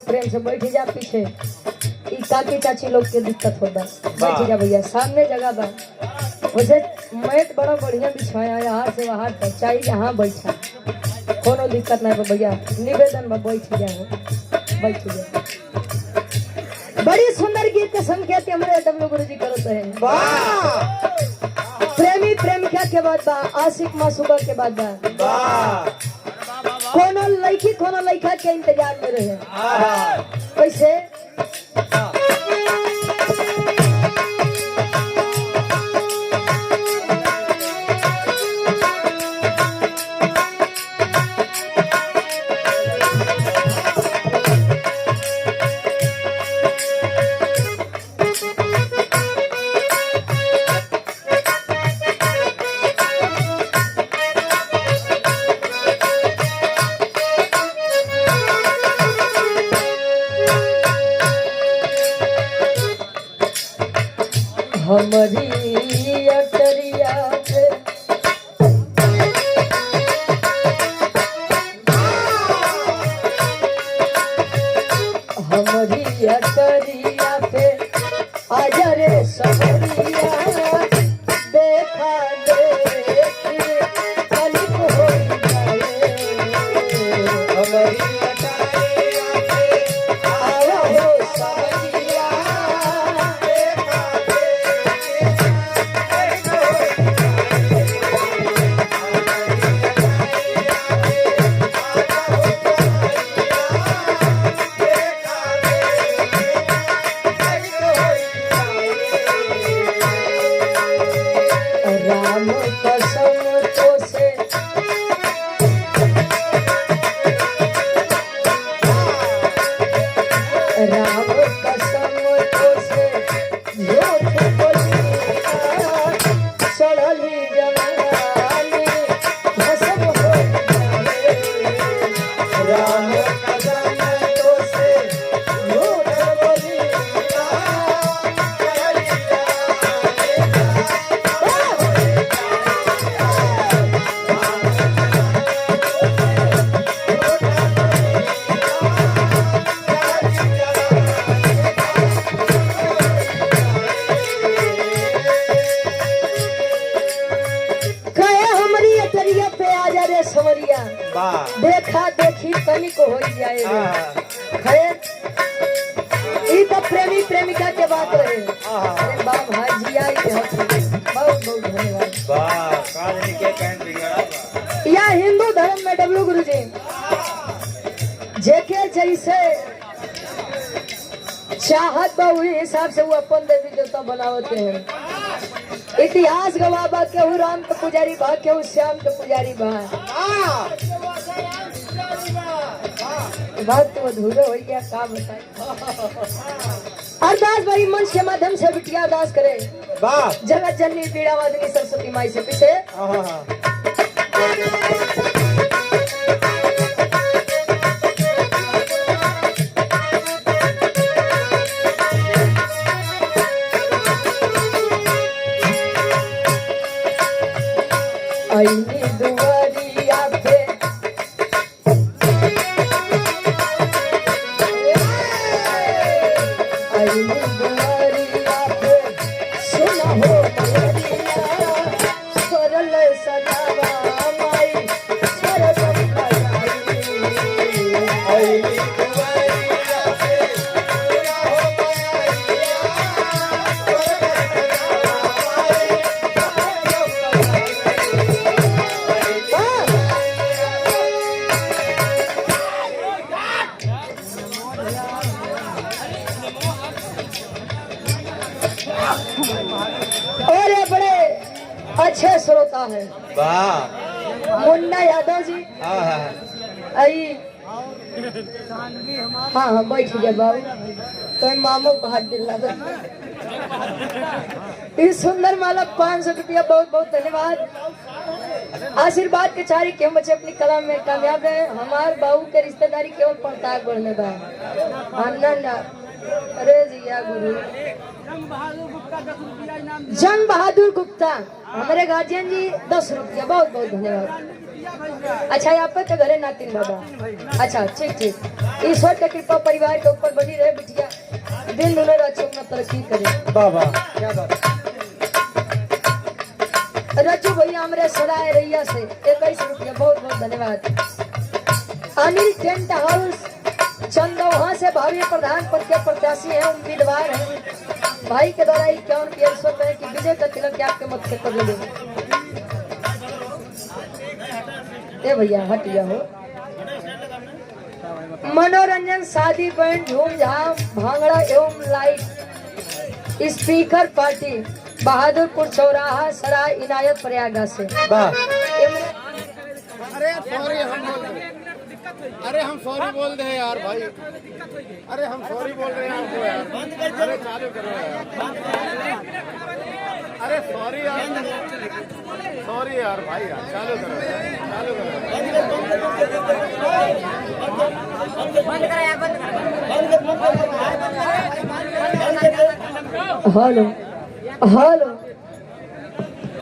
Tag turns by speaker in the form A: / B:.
A: प्रेम से बैठ जा पीछे। ई काकी चाची लोग के दिक्कत होता, बैठ जा भैया, सामने जगह बा। वैसे मैट बड़ा बढ़िया बिछाया है, हाथ से बाहर तक चाहिए जहाँ बैठा, कोनो दिक्कत नहीं भैया। निवेदन में बैठ जाओ, बैठ जाओ। बड़ी सुंदर गीत के संकेत हमारे डब्लू गुरुजी करते हैं। प्रेमी प्रेमिका के बाद बा, आशिक मासूका के बाद बा, कोनो लड़की कोनो लड़का के इंतजार में रहे। कैसे हमारी अटरिया पे हमारी अटरिया पे आजा रे सवरिया, देखा देख कलिक हो जाए। हमारी अटरिया पे आवा हो सवरिया, राम कसम तो से राम कसम तो से झूठ बोलिया, चढ़ली जवानी भस्म हो जाए। राम कसम तो से झूठ बोलिया, सवरिया, देखा देखी तनिक हो जाए। खैर ई तो प्रेमी प्रेमिका के बात रहे। अरे बा भाई जिया बहुत बहुत धन्यवाद। या हिंदू धर्म में डब्लू गुरुजी जेके जैसे चाहत बा वही हिसाब से वो अपन देवी देवता बनावते हैं। इतिहास गवाह बा, केहू राम के पुजारी बा, केहू श्याम के पुजारी बा। बात तो अधूरे हो गया, का बताए। अरदास भाई मंच के माध्यम से बिटिया अरदास करे। जगत जननी पीड़ा वादिनी सरस्वती माई से पीछे आईनी दुआरिया पे आईनी दुआरिया पे सुना हो दुआरिया, सरल सदावा माई सरल बजाई। आईनी दुआरिया पे सुना हो और ये बड़े अच्छे श्रोता है मुन्ना यादव जी। आई हाँ हाँ बैठ गया बाबू, तो मामू को हाथ दिला दो। इस सुंदर माला 500 रुपया, बहुत बहुत धन्यवाद। आशीर्वाद के चारी के बच्चे अपनी कला में कामयाब है। हमारे बाबू के रिश्तेदारी केवल पड़ताक बढ़ने का आनंद। अरे जिया गुरु जंग बहादुर गुप्ता हमारे गार्जियन जी 10 रुपया, बहुत बहुत धन्यवाद। अच्छा यहाँ पे तो घरे नातिन बाबा। अच्छा ठीक ठीक, ईश्वर की कृपा परिवार के ऊपर बनी रहे बिटिया, दिन दुनिया अच्छे में तरक्की करे।
B: बाबा क्या बात।
A: रजू भैया हमारे सराय रैया से 21 रुपया, बहुत बहुत धन्यवाद। अनिल टेंट हाउस चंदौहा से भावी प्रधान पद के प्रत्याशी हैं, उम्मीदवार हैं। भाई के द्वारा 51 रुपए की विजय का तिलक आपके मत से कर ले। ए भैया हटिया हो। मनोरंजन शादी बैंड झूमझाम भांगड़ा एवं लाइट स्पीकर पार्टी बहादुरपुर चौराहा सराय इनायत प्रयागराज से।
B: अरे हम सॉरी बोल दे यार भाई, अरे हम सॉरी बोल रहे हैं आपको यार। अरे चालू करो यार, अरे सॉरी यार, सॉरी यार भाई यार, चालू करो चालू करो।
A: Hello hello